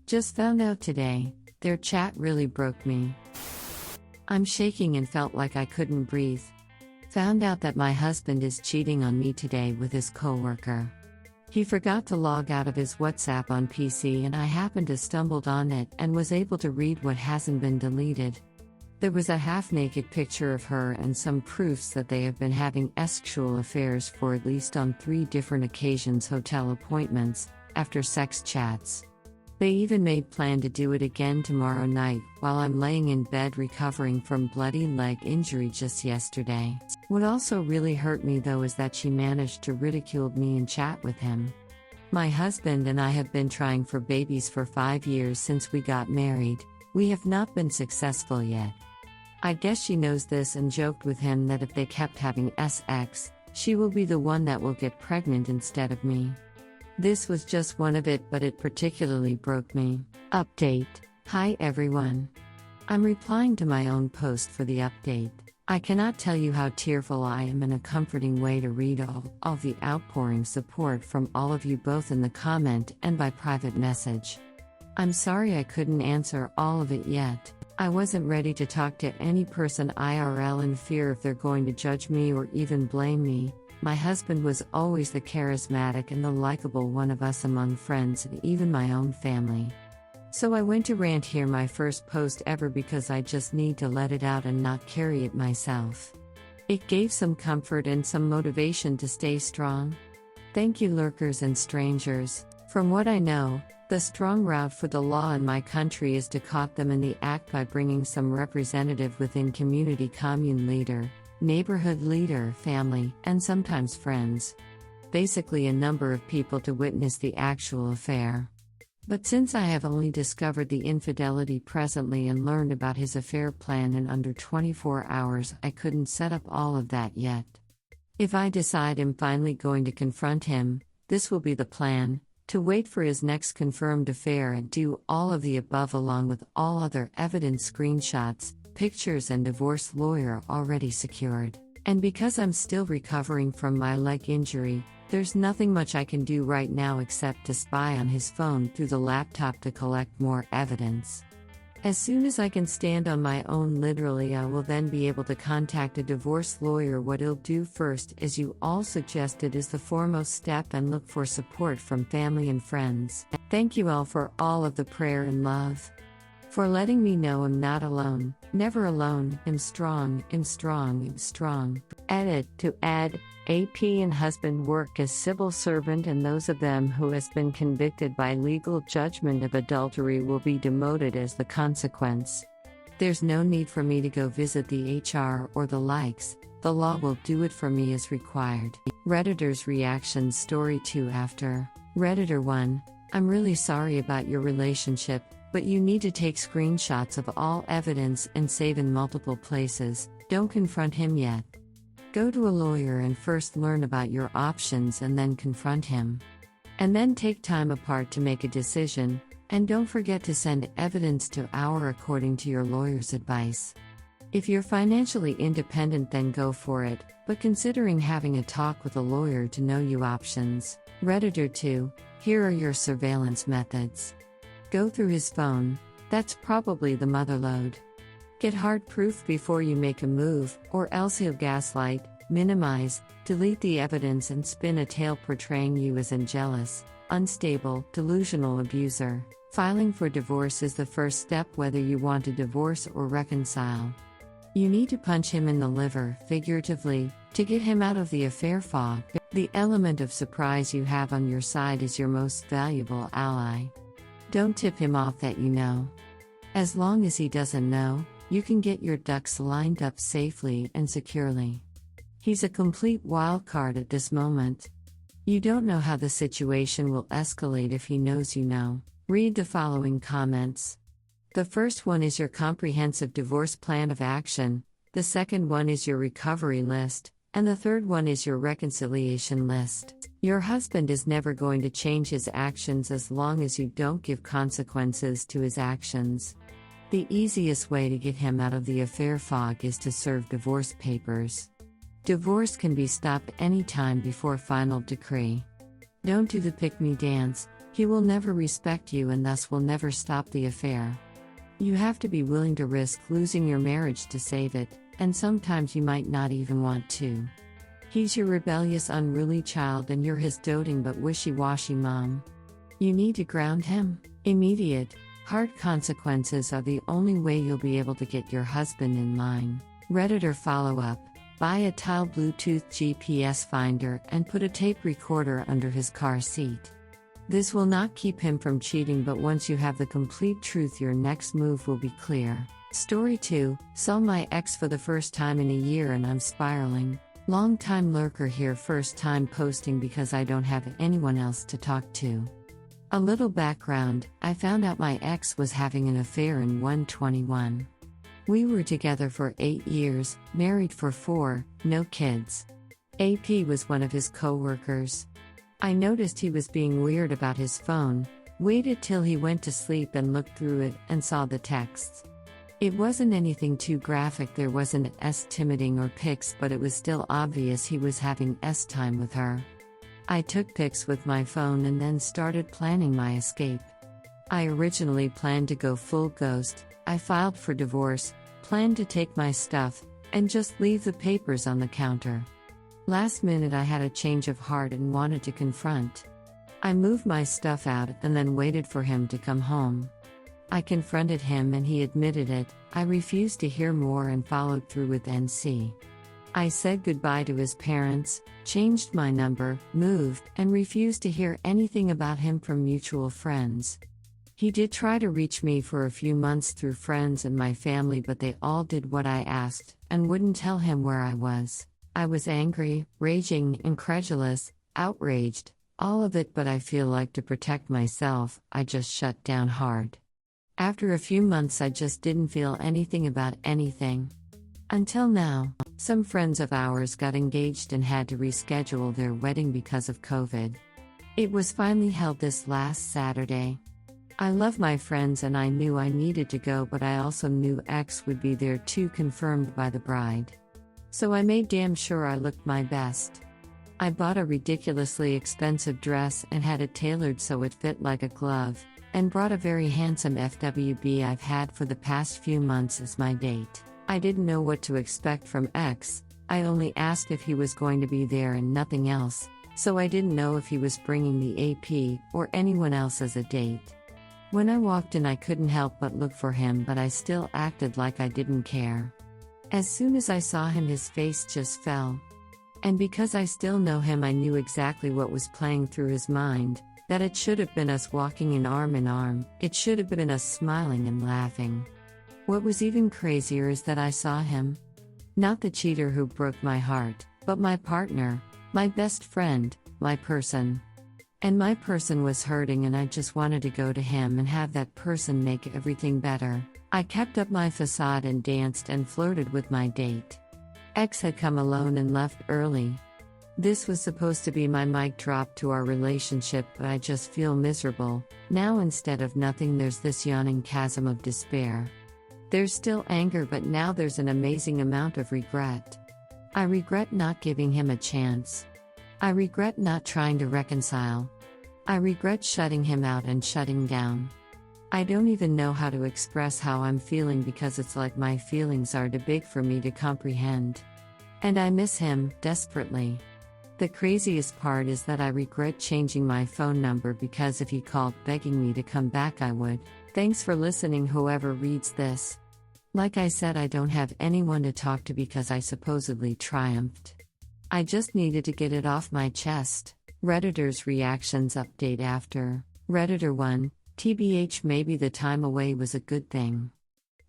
Just found out today. Their chat really broke me. I'm shaking and felt like I couldn't breathe. Found out that my husband is cheating on me today with his coworker. He forgot to log out of his WhatsApp on PC and I happened to stumbled on it and was able to read what hasn't been deleted. There was a half-naked picture of her and some proofs that they have been having sexual affairs for at least on 3 different occasions, hotel appointments, after sex chats. They even made plan to do it again tomorrow night while I'm laying in bed recovering from bloody leg injury just yesterday. What also really hurt me though is that she managed to ridicule me in chat with him. My husband and I have been trying for babies for 5 years since we got married. We have not been successful yet. I guess she knows this and joked with him that if they kept having sex, she will be the one that will get pregnant instead of me. This was just one of it, but it particularly broke me. Update. Hi everyone. I'm replying to my own post for the update. I cannot tell you how tearful I am in a comforting way to read all the outpouring support from all of you both in the comment and by private message. I'm sorry I couldn't answer all of it yet. I wasn't ready to talk to any person IRL in fear if they're going to judge me or even blame me. My husband was always the charismatic and the likable one of us among friends and even my own family. So I went to rant here, my first post ever, because I just need to let it out and not carry it myself. It gave some comfort and some motivation to stay strong. Thank you, lurkers and strangers. From what I know, the strong route for the law in my country is to caught them in the act by bringing some representative within community, commune leader, neighborhood leader, family, and sometimes friends. Basically a number of people to witness the actual affair. But since I have only discovered the infidelity presently and learned about his affair plan in under 24 hours, I couldn't set up all of that yet. If I decide I'm finally going to confront him, this will be the plan. To wait for his next confirmed affair and do all of the above along with all other evidence, screenshots, pictures and divorce lawyer already secured. And because I'm still recovering from my leg injury, there's nothing much I can do right now except to spy on his phone through the laptop to collect more evidence. As soon as I can stand on my own, literally, I will then be able to contact a divorce lawyer. What I'll do first, as you all suggested, is the foremost step, and look for support from family and friends. Thank you all for all of the prayer and love. For letting me know I'm not alone, never alone, I'm strong, I'm strong, I'm strong. Edit. To add, AP and husband work as civil servant, and those of them who has been convicted by legal judgment of adultery will be demoted as the consequence. There's no need for me to go visit the HR or the likes, the law will do it for me as required. Redditor's reactions. Story 2 after. Redditor 1, I'm really sorry about your relationship, but you need to take screenshots of all evidence and save in multiple places. Don't confront him yet. Go to a lawyer and first learn about your options and then confront him. And then take time apart to make a decision, and don't forget to send evidence to our according to your lawyer's advice. If you're financially independent, then go for it, but considering having a talk with a lawyer to know your options. Redditor 2, here are your surveillance methods. Go through his phone, that's probably the motherlode. Get hard proof before you make a move, or else he'll gaslight, minimize, delete the evidence and spin a tale portraying you as a jealous, unstable, delusional abuser. Filing for divorce is the first step, whether you want to divorce or reconcile. You need to punch him in the liver, figuratively, to get him out of the affair fog. The element of surprise you have on your side is your most valuable ally. Don't tip him off that you know. As long as he doesn't know, you can get your ducks lined up safely and securely. He's a complete wild card at this moment. You don't know how the situation will escalate if he knows you know. Read the following comments. The first one is your comprehensive divorce plan of action, the second one is your recovery list, and the third one is your reconciliation list. Your husband is never going to change his actions as long as you don't give consequences to his actions. The easiest way to get him out of the affair fog is to serve divorce papers. Divorce can be stopped any time before final decree. Don't do the pick-me dance. He will never respect you and thus will never stop the affair. You have to be willing to risk losing your marriage to save it, and sometimes you might not even want to. He's your rebellious, unruly child and you're his doting but wishy-washy mom. You need to ground him. Immediate, hard consequences are the only way you'll be able to get your husband in line. Redditor follow-up. Buy a tile Bluetooth GPS finder and put a tape recorder under his car seat. This will not keep him from cheating, but once you have the complete truth, your next move will be clear. Story 2. Saw my ex for the first time in a year and I'm spiraling. Long time lurker here, first time posting because I don't have anyone else to talk to. A little background, I found out my ex was having an affair in 121. We were together for 8 years, married for 4, no kids. AP was one of his co-workers. I noticed he was being weird about his phone, waited till he went to sleep and looked through it and saw the texts. It wasn't anything too graphic, there wasn't timiding or pics, but it was still obvious he was having time with her. I took pics with my phone and then started planning my escape. I originally planned to go full ghost. I filed for divorce, planned to take my stuff, and just leave the papers on the counter. Last minute I had a change of heart and wanted to confront. I moved my stuff out and then waited for him to come home. I confronted him and he admitted it. I refused to hear more and followed through with NC. I said goodbye to his parents, changed my number, moved, and refused to hear anything about him from mutual friends. He did try to reach me for a few months through friends and my family, but they all did what I asked and wouldn't tell him where I was. I was angry, raging, incredulous, outraged, all of it, but I feel like to protect myself, I just shut down hard. After a few months I just didn't feel anything about anything. Until now, some friends of ours got engaged and had to reschedule their wedding because of COVID. It was finally held this last Saturday. I love my friends and I knew I needed to go, but I also knew X would be there too, confirmed by the bride. So I made damn sure I looked my best. I bought a ridiculously expensive dress and had it tailored so it fit like a glove, and brought a very handsome FWB I've had for the past few months as my date. I didn't know what to expect from X, I only asked if he was going to be there and nothing else, so I didn't know if he was bringing the AP or anyone else as a date. When I walked in I couldn't help but look for him, but I still acted like I didn't care. As soon as I saw him his face just fell. And because I still know him, I knew exactly what was playing through his mind, that it should have been us walking in arm, it should have been us smiling and laughing. What was even crazier is that I saw him. Not the cheater who broke my heart, but my partner, my best friend, my person. And my person was hurting and I just wanted to go to him and have that person make everything better. I kept up my facade and danced and flirted with my date. X had come alone and left early. This was supposed to be my mic drop to our relationship, but I just feel miserable. Now instead of nothing there's this yawning chasm of despair. There's still anger, but now there's an amazing amount of regret. I regret not giving him a chance. I regret not trying to reconcile. I regret shutting him out and shutting down. I don't even know how to express how I'm feeling because it's like my feelings are too big for me to comprehend. And I miss him, desperately. The craziest part is that I regret changing my phone number because if he called begging me to come back I would. Thanks for listening whoever reads this. Like I said, I don't have anyone to talk to because I supposedly triumphed. I just needed to get it off my chest. Redditor's reactions update after. Redditor 1. TBH, maybe the time away was a good thing.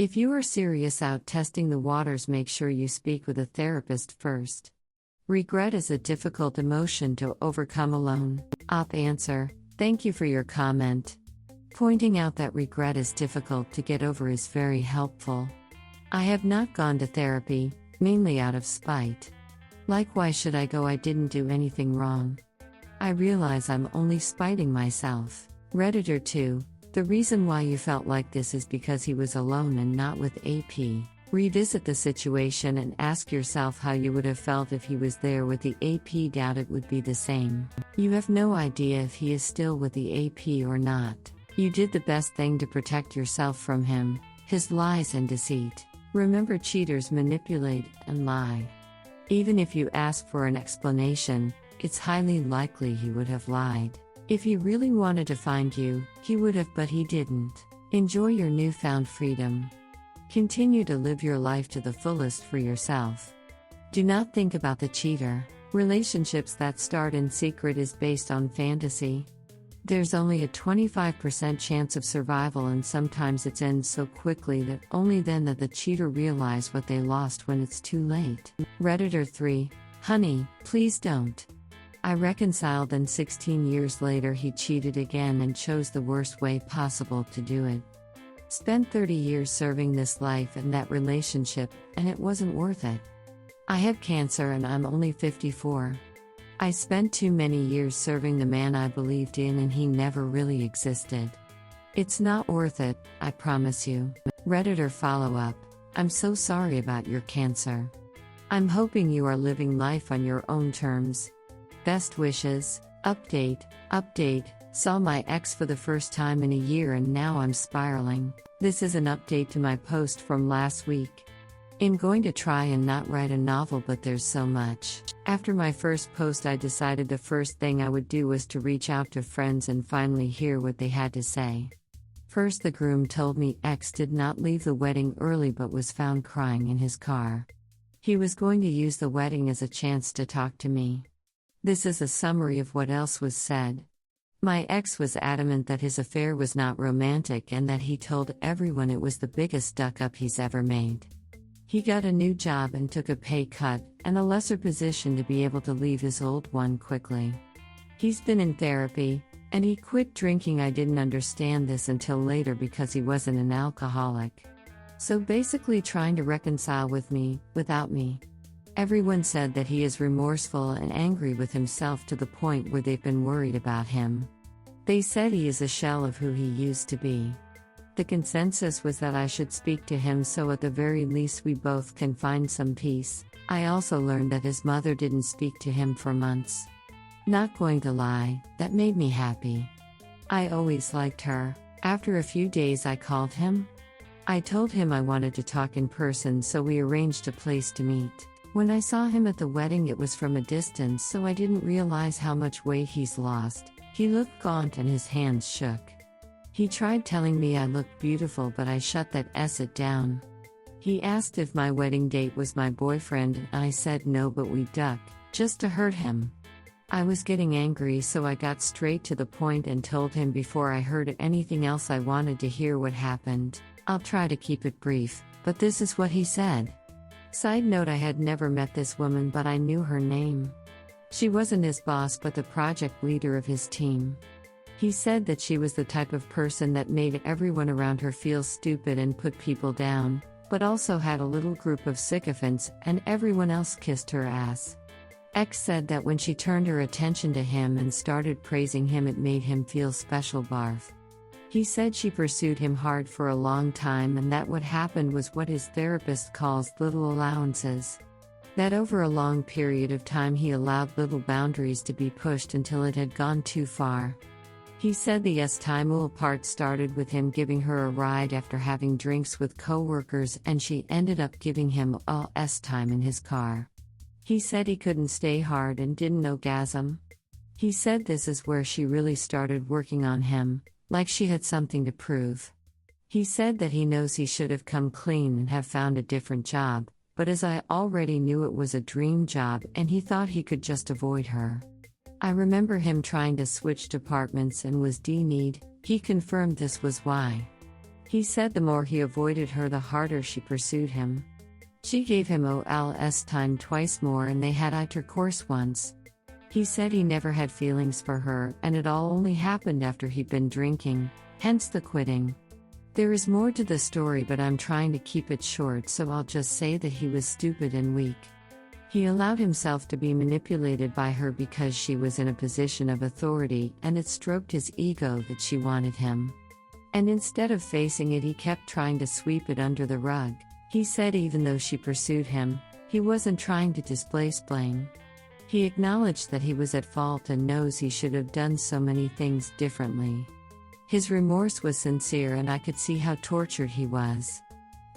If you are serious out testing the waters, make sure you speak with a therapist first. Regret is a difficult emotion to overcome alone. Op answer, thank you for your comment. Pointing out that regret is difficult to get over is very helpful. I have not gone to therapy, mainly out of spite. Like, why should I go? I didn't do anything wrong. I realize I'm only spiting myself. Redditor 2, the reason why you felt like this is because he was alone and not with AP. Revisit the situation and ask yourself how you would have felt if he was there with the AP. Doubt it would be the same. You have no idea if he is still with the AP or not. You did the best thing to protect yourself from him, his lies and deceit. Remember, cheaters manipulate and lie. Even if you ask for an explanation, it's highly likely he would have lied. If he really wanted to find you, he would have, but he didn't. Enjoy your newfound freedom. Continue to live your life to the fullest for yourself. Do not think about the cheater. Relationships that start in secret is based on fantasy. There's only a 25% chance of survival, and sometimes it ends so quickly that only then that the cheater realize what they lost when it's too late. Redditor 3. Honey, please don't. I reconciled, and 16 years later he cheated again and chose the worst way possible to do it. Spent 30 years serving this life and that relationship, and it wasn't worth it. I have cancer and I'm only 54. I spent too many years serving the man I believed in, and he never really existed. It's not worth it, I promise you. Redditor follow-up. I'm so sorry about your cancer. I'm hoping you are living life on your own terms. Best wishes. Update. Saw my ex for the first time in a year and now I'm spiraling. This is an update to my post from last week. I'm going to try and not write a novel, but there's so much. After my first post, I decided the first thing I would do was to reach out to friends and finally hear what they had to say. First, the groom told me ex did not leave the wedding early but was found crying in his car. He was going to use the wedding as a chance to talk to me. This is a summary of what else was said. My ex was adamant that his affair was not romantic and that he told everyone it was the biggest duck-up he's ever made. He got a new job and took a pay cut and a lesser position to be able to leave his old one quickly. He's been in therapy, and he quit drinking. I didn't understand this until later because he wasn't an alcoholic. So basically trying to reconcile with me, without me. Everyone said that he is remorseful and angry with himself to the point where they've been worried about him. They said he is a shell of who he used to be. The consensus was that I should speak to him so at the very least we both can find some peace. I also learned that his mother didn't speak to him for months. Not going to lie, that made me happy. I always liked her. After a few days I called him. I told him I wanted to talk in person, so we arranged a place to meet. When I saw him at the wedding, it was from a distance, so I didn't realize how much weight he's lost. He looked gaunt and his hands shook. He tried telling me I looked beautiful, but I shut that it down. He asked if my wedding date was my boyfriend, and I said no, but we ducked, just to hurt him. I was getting angry, so I got straight to the point and told him before I heard anything else I wanted to hear what happened. I'll try to keep it brief, but this is what he said. Side note, I had never met this woman, but I knew her name. She wasn't his boss, but the project leader of his team. He said that she was the type of person that made everyone around her feel stupid and put people down, but also had a little group of sycophants, and everyone else kissed her ass. X said that when she turned her attention to him and started praising him, it made him feel special. Barf. He said she pursued him hard for a long time, and that what happened was what his therapist calls little allowances. That over a long period of time he allowed little boundaries to be pushed until it had gone too far. He said the time part started with him giving her a ride after having drinks with coworkers, and she ended up giving him all time in his car. He said he couldn't stay hard and didn't orgasm. He said this is where she really started working on him, like she had something to prove. He said that he knows he should have come clean and have found a different job, but as I already knew it was a dream job and he thought he could just avoid her. I remember him trying to switch departments and was denied. He confirmed this was why. He said the more he avoided her, the harder she pursued him. She gave him time twice more, and they had intercourse once. He said he never had feelings for her, and it all only happened after he'd been drinking, hence the quitting. There is more to the story, but I'm trying to keep it short, so I'll just say that he was stupid and weak. He allowed himself to be manipulated by her because she was in a position of authority, and it stroked his ego that she wanted him. And instead of facing it, he kept trying to sweep it under the rug. He said even though she pursued him, he wasn't trying to displace blame. He acknowledged that he was at fault and knows he should have done so many things differently. His remorse was sincere and I could see how tortured he was.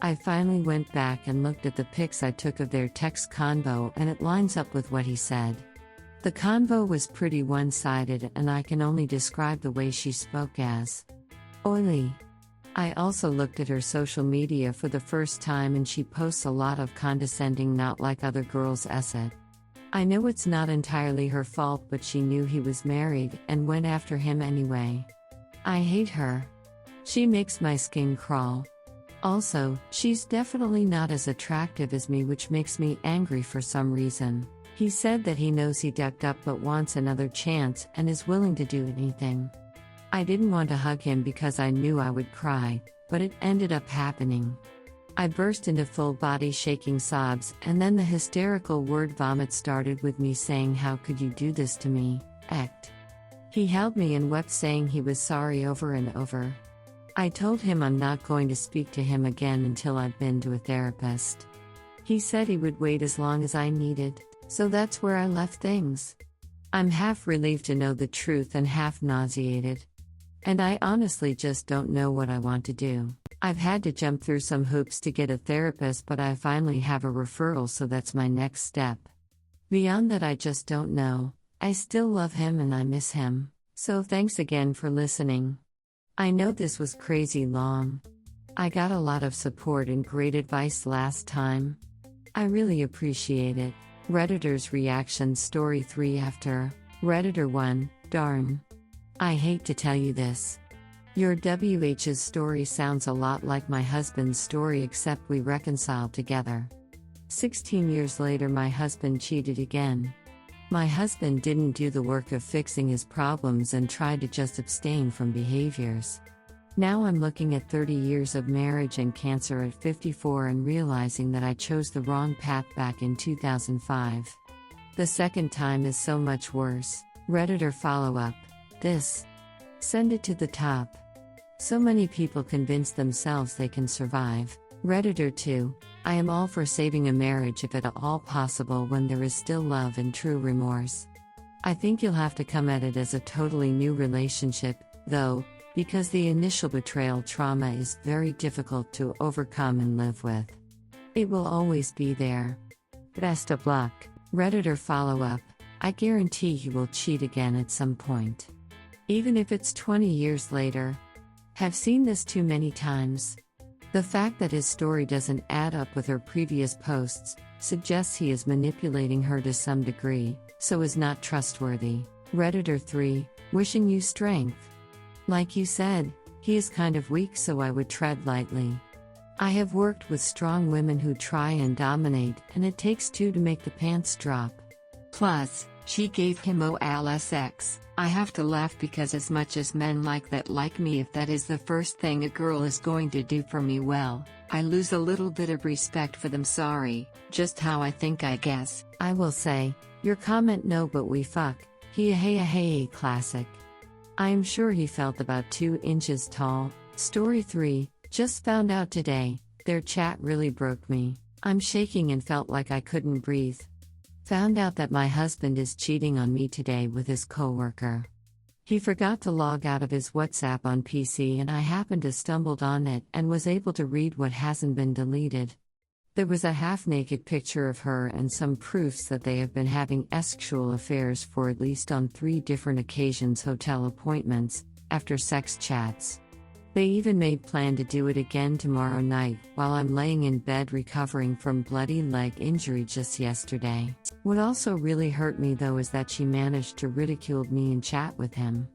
I finally went back and looked at the pics I took of their text convo and it lines up with what he said. The convo was pretty one-sided and I can only describe the way she spoke as oily. I also looked at her social media for the first time and she posts a lot of condescending not like other girls essay. I know it's not entirely her fault but she knew he was married and went after him anyway. I hate her. She makes my skin crawl. Also, she's definitely not as attractive as me which makes me angry for some reason. He said that he knows he ducked up but wants another chance and is willing to do anything. I didn't want to hug him because I knew I would cry, but it ended up happening. I burst into full-body shaking sobs and then the hysterical word vomit started with me saying how could you do this to me, act. He held me and wept saying he was sorry over and over. I told him I'm not going to speak to him again until I've been to a therapist. He said he would wait as long as I needed, so that's where I left things. I'm half relieved to know the truth and half nauseated. And I honestly just don't know what I want to do. I've had to jump through some hoops to get a therapist but I finally have a referral so that's my next step. Beyond that I just don't know. I still love him and I miss him. So thanks again for listening. I know this was crazy long. I got a lot of support and great advice last time. I really appreciate it. Redditor's reaction story 3 after. Redditor 1, darn. I hate to tell you this. Your WH's story sounds a lot like my husband's story except we reconciled together. 16 years later my husband cheated again. My husband didn't do the work of fixing his problems and tried to just abstain from behaviors. Now I'm looking at 30 years of marriage and cancer at 54 and realizing that I chose the wrong path back in 2005. The second time is so much worse. Redditor follow-up. This. Send it to the top. So many people convince themselves they can survive. Redditor 2. I am all for saving a marriage if at all possible when there is still love and true remorse. I think you'll have to come at it as a totally new relationship, though, because the initial betrayal trauma is very difficult to overcome and live with. It will always be there. Best of luck. Redditor follow-up. I guarantee he will cheat again at some point. Even if it's 20 years later. Have seen this too many times. The fact that his story doesn't add up with her previous posts suggests he is manipulating her to some degree, so is not trustworthy. Redditor 3, wishing you strength. Like you said, he is kind of weak so I would tread lightly. I have worked with strong women who try and dominate and it takes two to make the pants drop. Plus, she gave him OLSX. I have to laugh because as much as men like that like me if that is the first thing a girl is going to do for me well, I lose a little bit of respect for them sorry, just how I think I guess. I will say, your comment no but we fuck, hey classic. I am sure he felt about 2 inches tall. Story 3, just found out today, their chat really broke me. I'm shaking and felt like I couldn't breathe. Found out that my husband is cheating on me today with his coworker. He forgot to log out of his WhatsApp on PC and I happened to stumbled on it and was able to read what hasn't been deleted. There was a half-naked picture of her and some proofs that they have been having sexual affairs for at least on 3 different occasions hotel appointments, after sex chats. They even made plan to do it again tomorrow night while I'm laying in bed recovering from bloody leg injury just yesterday. What also really hurt me though is that she managed to ridicule me in chat with him.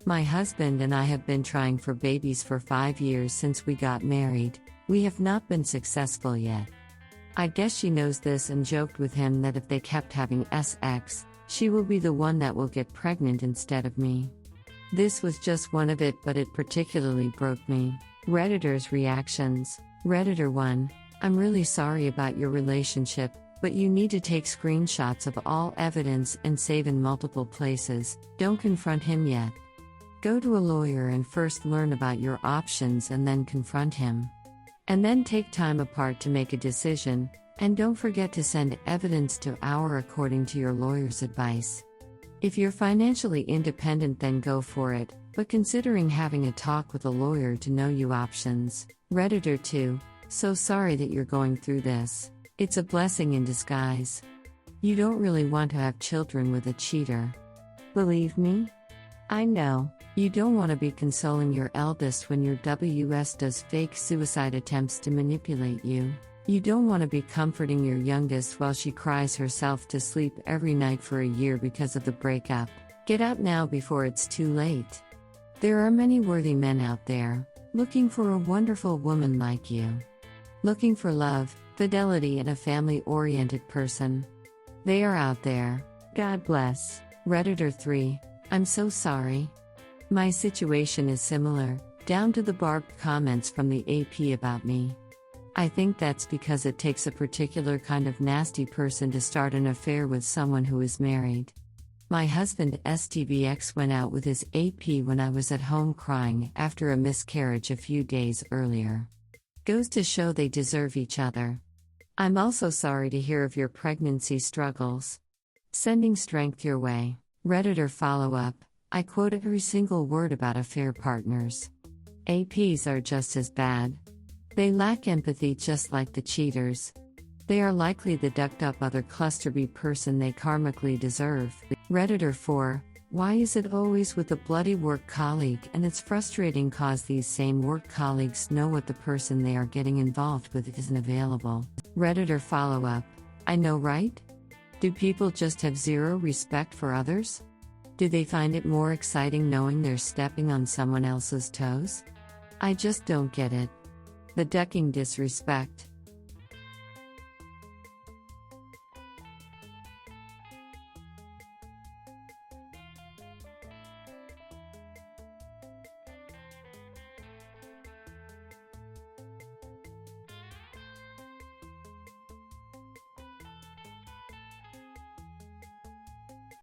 My husband and I have been trying for babies for 5 years since we got married. We have not been successful yet. I guess she knows this and joked with him that if they kept having sex, she will be the one that will get pregnant instead of me. This was just one of it but it particularly broke me. Redditor's reactions. Redditor 1, I'm really sorry about your relationship, but you need to take screenshots of all evidence and save in multiple places. Don't confront him yet. Go to a lawyer and first learn about your options and then confront him. And then take time apart to make a decision, and don't forget to send evidence to our according to your lawyer's advice. If you're financially independent, then go for it, but considering having a talk with a lawyer to know you options. Redditor 2, so sorry that you're going through this. It's a blessing in disguise. You don't really want to have children with a cheater. Believe me? I know. You don't want to be consoling your eldest when your WS does fake suicide attempts to manipulate you. You don't want to be comforting your youngest while she cries herself to sleep every night for a year because of the breakup. Get out now before it's too late. There are many worthy men out there, looking for a wonderful woman like you. Looking for love, fidelity, and a family-oriented person. They are out there. God bless. Redditor 3, I'm so sorry. My situation is similar, down to the barbed comments from the AP about me. I think that's because it takes a particular kind of nasty person to start an affair with someone who is married. My husband STVX went out with his AP when I was at home crying after a miscarriage a few days earlier. Goes to show they deserve each other. I'm also sorry to hear of your pregnancy struggles. Sending strength your way. Redditor follow-up, I quote every single word about affair partners. APs are just as bad. They lack empathy just like the cheaters. They are likely the ducked-up other cluster B person they karmically deserve. Redditor 4, why is it always with a bloody work colleague, and it's frustrating cause these same work colleagues know what the person they are getting involved with isn't available. Redditor follow-up, I know, right? Do people just have zero respect for others? Do they find it more exciting knowing they're stepping on someone else's toes? I just don't get it. The ducking disrespect.